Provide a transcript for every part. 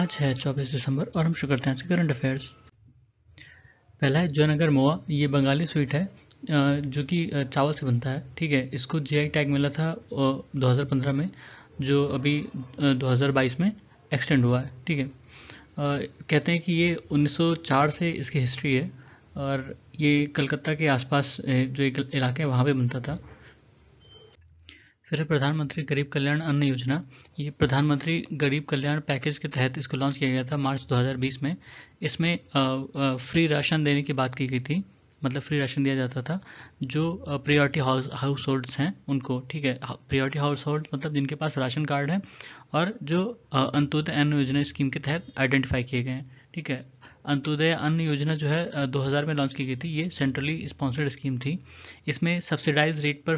आज है 24 दिसंबर और हम शुरू करते हैं आज के करंट अफेयर्स। पहला है जौनगर मोआ। ये बंगाली स्वीट है जो कि चावल से बनता है। ठीक है, इसको जीआई टैग मिला था 2015 में, जो अभी 2022 में एक्सटेंड हुआ है। ठीक है, कहते हैं कि ये 1904 से इसकी हिस्ट्री है और ये कलकत्ता के आसपास जो इलाके हैं वहाँ पे बनता था। फिर है प्रधानमंत्री गरीब कल्याण अन्न योजना। ये प्रधानमंत्री गरीब कल्याण पैकेज के तहत इसको लॉन्च किया गया था मार्च 2020 में। इसमें फ्री राशन देने की बात की गई थी, मतलब फ्री राशन दिया जाता था जो प्रियोरिटी हाउस होल्ड्स हैं उनको। ठीक है, प्रियोरिटी हाउस होल्ड मतलब जिनके पास राशन कार्ड है और जो अंत्योदय अन्न योजना स्कीम के तहत आइडेंटिफाई किए गए हैं। ठीक है, अंत्योदय अन्न योजना जो है 2000 में लॉन्च की गई थी। ये सेंट्रली स्पॉन्सर्ड स्कीम थी। इसमें सब्सिडाइज रेट पर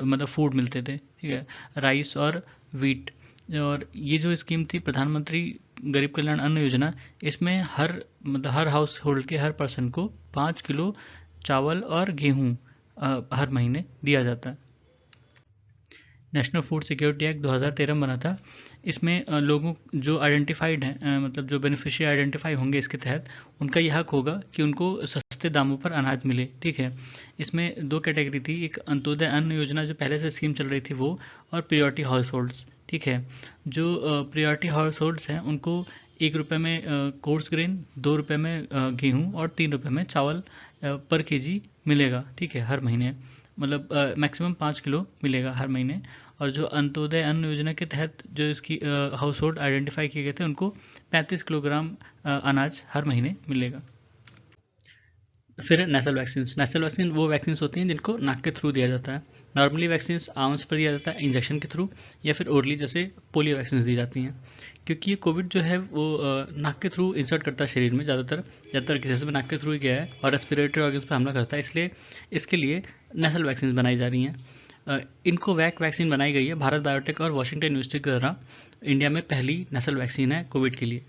मतलब फूड मिलते थे। ठीक है, राइस और वीट। और ये जो स्कीम थी प्रधानमंत्री गरीब कल्याण अन्न योजना, इसमें हर हाउस होल्ड के हर पर्सन को 5 किलो चावल और गेहूँ हर महीने दिया जाता है। नेशनल फूड सिक्योरिटी एक्ट 2013 में बना था। इसमें लोगों जो आइडेंटिफाइड हैं, मतलब जो बेनिफिशियरी आइडेंटिफाई होंगे इसके तहत, उनका यह हक होगा कि उनको सस्ते दामों पर अनाज मिले। ठीक है, इसमें दो कैटेगरी थी, एक अंत्योदय अन्न योजना जो पहले से स्कीम चल रही थी वो, और प्रियोरिटी हाउस होल्ड्स। ठीक है, जो प्रियोरिटी हाउस होल्ड्स हैं उनको 1 रुपये में कोर्स ग्रेन, 2 रुपये में गेहूँ और 3 रुपये में चावल पर केजी मिलेगा। ठीक है, हर महीने मतलब मैक्सिमम 5 किलो मिलेगा हर महीने। और जो अंत्योदय अन्न योजना के तहत जो इसकी हाउस होल्ड आइडेंटिफाई किए गए थे उनको 35 किलोग्राम अनाज हर महीने मिलेगा। फिर नेशनल वैक्सीन। नेशनल वैक्सीन वो वैक्सीन होती हैं जिनको नाक के थ्रू दिया जाता है। नॉर्मली वैक्सीन आर्म्स पर दिया जाता है इंजेक्शन के थ्रू, या फिर ओरली जैसे पोलियो वैक्सीन दी जाती हैं। क्योंकि ये कोविड जो है वो नाक के थ्रू इंसर्ट करता है शरीर में, ज़्यादातर केसेस में नाक के थ्रू ही गया है और रेस्पिरेटरी ऑर्गन्स पर हमला करता है, इसलिए इसके लिए नेशनल वैक्सीन बनाई जा रही हैं। इनको वैक्सीन बनाई गई है भारत बायोटेक और वाशिंगटन यूनिवर्सिटी के द्वारा। इंडिया में पहली नेशनल वैक्सीन है कोविड के लिए।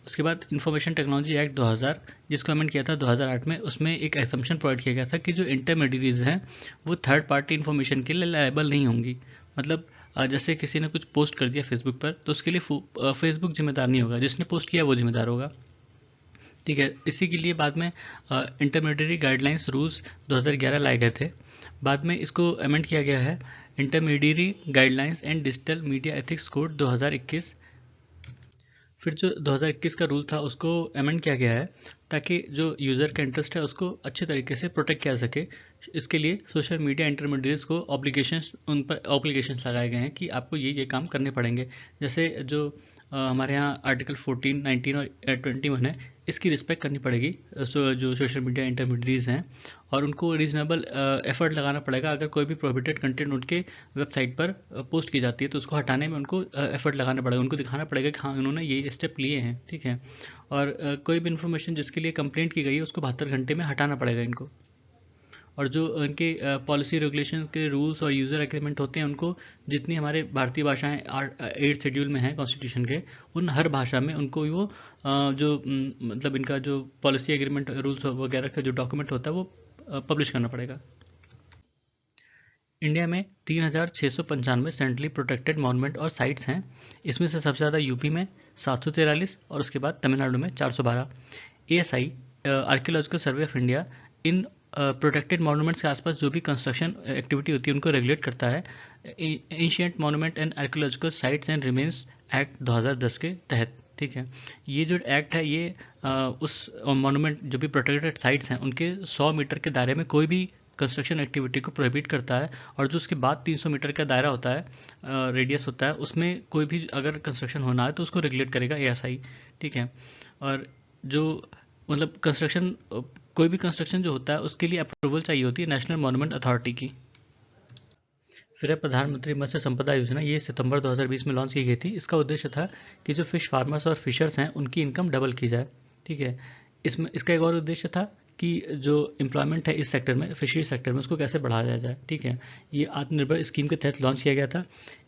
उसके बाद इंफॉर्मेशन टेक्नोलॉजी एक्ट 2000, जिसको अमेंड किया था 2008 में, उसमें एक एग्जम्पशन प्रोवाइड किया गया था कि जो इंटरमीडिएरीज हैं वो थर्ड पार्टी इन्फॉर्मेशन के लिए लायबल नहीं होंगी। मतलब जैसे किसी ने कुछ पोस्ट कर दिया फेसबुक पर तो उसके लिए फेसबुक जिम्मेदार नहीं होगा, जिसने पोस्ट किया वो जिम्मेदार होगा। ठीक है, इसी के लिए बाद में इंटरमीडिएरी गाइडलाइंस रूल्स 2011 लाए गए थे। बाद में इसको अमेंड किया गया है intermediary guidelines and digital media ethics code 2021। फिर जो 2021 का रूल था उसको अमेंड किया गया है ताकि जो यूज़र का इंटरेस्ट है उसको अच्छे तरीके से प्रोटेक्ट किया जा सके। इसके लिए सोशल मीडिया इंटरमीडिएट्स को उन पर ऑब्लिगेशंस लगाए गए हैं कि आपको ये काम करने पड़ेंगे। जैसे जो हमारे यहाँ आर्टिकल 14, 19 और 21 है, इसकी रिस्पेक्ट करनी पड़ेगी जो सोशल मीडिया इंटरमीडिएट्स हैं, और उनको रीजनेबल एफर्ट लगाना पड़ेगा। अगर कोई भी प्रोहिबिटेड कंटेंट उनके वेबसाइट पर पोस्ट की जाती है तो उसको हटाने में उनको एफर्ट लगाना पड़ेगा, उनको दिखाना पड़ेगा कि हाँ इन्होंने ये स्टेप लिए हैं। ठीक है, और कोई भी इन्फॉर्मेशन जिसके लिए कंप्लेंट की गई है उसको 72 घंटे में हटाना पड़ेगा इनको। और जो उनके पॉलिसी रेगुलेशन के रूल्स और यूज़र एग्रीमेंट होते हैं उनको जितनी हमारे भारतीय भाषाएं 8 शेड्यूल में हैं कॉन्स्टिट्यूशन के, उन हर भाषा में उनको वो मतलब इनका जो पॉलिसी एग्रीमेंट रूल्स वगैरह का जो डॉक्यूमेंट होता है वो पब्लिश करना पड़ेगा। इंडिया में 3695 सेंट्रली प्रोटेक्टेड मॉन्यूमेंट और साइट्स हैं। इसमें से सबसे ज़्यादा यूपी में 743 और उसके बाद तमिलनाडु में 412। ASI archaeological survey of India in protected monuments के आसपास जो भी कंस्ट्रक्शन एक्टिविटी होती है उनको रेगुलेट करता है ancient monument and archaeological sites and remains act 2010 के तहत। ठीक है, ये जो एक्ट है ये उस मॉन्यूमेंट जो भी प्रोटेक्टेड साइट्स हैं उनके 100 मीटर के दायरे में कोई भी कंस्ट्रक्शन एक्टिविटी को प्रोहिबिट करता है, और जो उसके बाद 300 मीटर का दायरा होता है, रेडियस होता है, उसमें कोई भी अगर कंस्ट्रक्शन होना है तो उसको रेगुलेट करेगा एएसआई। ठीक है, और जो मतलब कंस्ट्रक्शन कोई भी कंस्ट्रक्शन जो होता है उसके लिए अप्रूवल चाहिए होती है नेशनल मॉन्यूमेंट अथॉरिटी की। फिर है प्रधानमंत्री मत्स्य संपदा योजना। ये सितंबर 2020 में लॉन्च की गई थी। इसका उद्देश्य था कि जो फिश फार्मर्स और फिशर्स हैं उनकी इनकम डबल की जाए। ठीक है, इसमें इसका एक और उद्देश्य था कि जो एम्प्लॉयमेंट है इस सेक्टर में, फिशरी सेक्टर में, उसको कैसे बढ़ाया जाए। ठीक है, ये आत्मनिर्भर स्कीम के तहत लॉन्च किया गया था,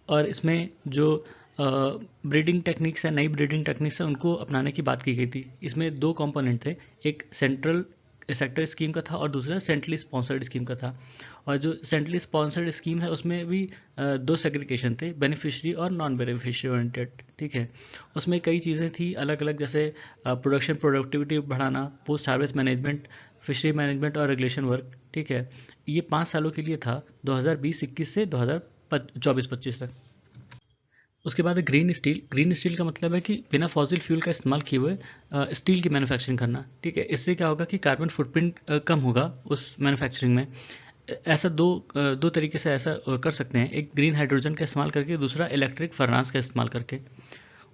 और इसमें जो ब्रीडिंग टेक्निक्स है, नई ब्रीडिंग टेक्निक्स है, उनको अपनाने की बात की गई थी। इसमें 2 कंपोनेंट थे, एक सेंट्रल सेक्टर स्कीम का था और दूसरा सेंट्रली स्पॉन्सर्ड स्कीम का था। और जो सेंट्रली स्पॉन्सर्ड स्कीम है उसमें भी दो सेग्रीगेशन थे, बेनिफिशियरी और नॉन बेनिफिशियरी ओरिएंटेड, ठीक है। उसमें कई चीज़ें थी अलग अलग, जैसे प्रोडक्टिविटी बढ़ाना, post harvest management, fishery management और रेगुलेशन वर्क, ठीक है। ये 5 सालों के लिए था, 2020-21 से 2024-25 तक। उसके बाद ग्रीन स्टील। ग्रीन स्टील का मतलब है कि बिना फॉसिल फ्यूल का इस्तेमाल किए हुए स्टील की मैन्युफैक्चरिंग करना, ठीक है। इससे क्या होगा कि कार्बन फुटप्रिंट कम होगा उस मैन्युफैक्चरिंग में। ऐसा दो तरीके से ऐसा कर सकते हैं, एक ग्रीन हाइड्रोजन का इस्तेमाल करके, दूसरा इलेक्ट्रिक फर्नास का इस्तेमाल करके।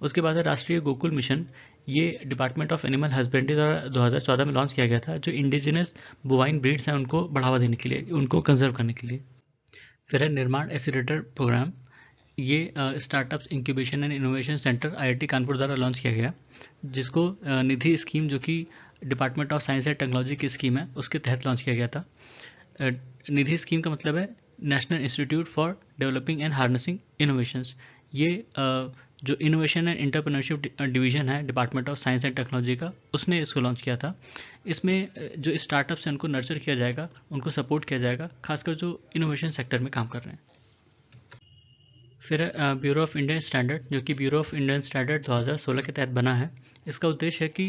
उसके बाद है राष्ट्रीय गोकुल मिशन। ये डिपार्टमेंट ऑफ एनिमल हस्बेंड्री द्वारा 2014 में लॉन्च किया गया था, जो इंडिजिनस बोवाइन ब्रीड्स हैं उनको बढ़ावा देने के लिए, उनको कंजर्व करने के लिए। फिर है निर्माण एक्सीलरेटर प्रोग्राम। ये startups incubation and innovation centre IIT Kanpur द्वारा लॉन्च किया गया, जिसको निधि स्कीम, जो कि department of science and technology की स्कीम है, उसके तहत लॉन्च किया गया था। निधि स्कीम का मतलब है national institute for developing and harnessing innovations. ये जो इनोवेशन एंड एंटरप्रेन्योरशिप डिवीजन है department of science and technology का, उसने इसको लॉन्च किया था। इसमें जो स्टार्टअप्स हैं उनको नर्चर किया जाएगा, उनको सपोर्ट किया जाएगा, खासकर जो इनोवेशन सेक्टर में काम कर रहे हैं। फिर ब्यूरो ऑफ इंडियन स्टैंडर्ड, जो कि ब्यूरो ऑफ इंडियन स्टैंडर्ड 2016 के तहत बना है। इसका उद्देश्य है कि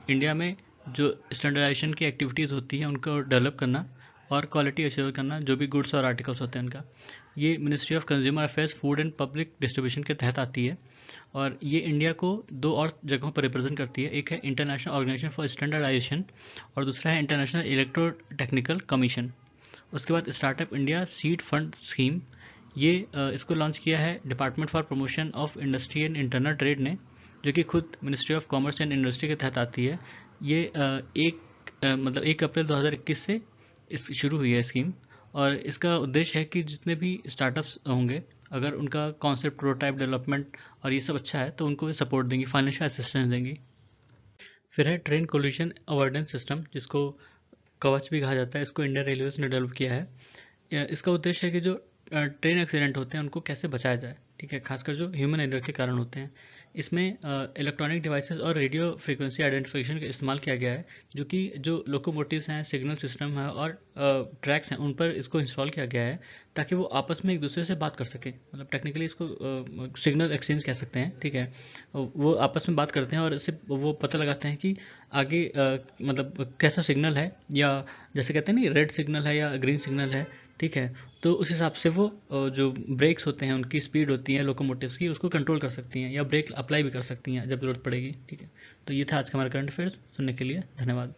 इंडिया में जो स्टैंडर्डाइजेशन की एक्टिविटीज़ होती हैं उनको डेवलप करना और क्वालिटी अश्योर करना, जो भी गुड्स और आर्टिकल्स होते हैं उनका। ये ministry of consumer affairs, food and public distribution के तहत आती है। और ये इंडिया को दो और जगहों पर रिप्रेजेंट करती है, एक है इंटरनेशनल ऑर्गेनाइजेशन फॉर स्टैंडर्डाइजेशन और दूसरा है इंटरनेशनल इलेक्ट्रो टेक्निकल कमीशन। उसके बाद startup India seed fund scheme. ये इसको लॉन्च किया है department for promotion of industry and internal trade ने, जो कि खुद ministry of commerce and industry के तहत आती है। ये मतलब 1 अप्रैल 2021 से इस शुरू हुई है स्कीम। और इसका उद्देश्य है कि जितने भी स्टार्टअप्स होंगे, अगर उनका कॉन्सेप्ट, प्रोटोटाइप डेवलपमेंट और ये सब अच्छा है तो उनको सपोर्ट देंगी, फाइनेंशियल असिस्टेंस देंगी। फिर है ट्रेन कोलिजन अवॉइडेंस सिस्टम, जिसको कवच भी कहा जाता है। इसको इंडियन रेलवेज ने डेवलप किया है। इसका उद्देश्य है कि जो ट्रेन एक्सीडेंट होते हैं उनको कैसे बचाया जाए, ठीक है, खासकर जो ह्यूमन एरर के कारण होते हैं। इसमें इलेक्ट्रॉनिक डिवाइसेस और रेडियो फ्रीक्वेंसी आइडेंटिफिकेशन का इस्तेमाल किया गया है, जो कि जो लोकोमोटिव्स हैं, सिग्नल सिस्टम है और ट्रैक्स हैं, उन पर इसको इंस्टॉल किया गया है, ताकि वो आपस में एक दूसरे से बात कर सकें। मतलब टेक्निकली इसको सिग्नल एक्सचेंज कह सकते हैं, ठीक है। वो आपस में बात करते हैं और इससे वो पता लगाते हैं कि आगे मतलब कैसा सिग्नल है, या जैसे कहते हैं नहीं, रेड सिग्नल है या ग्रीन सिग्नल है, ठीक है। तो उस हिसाब से वो जो ब्रेक्स होते हैं, उनकी स्पीड होती है लोकोमोटिव्स की, उसको कंट्रोल कर सकती हैं या ब्रेक अप्लाई भी कर सकती हैं जब ज़रूरत पड़ेगी, ठीक है। तो ये था आज का हमारा करंट अफेयर्स। सुनने के लिए धन्यवाद।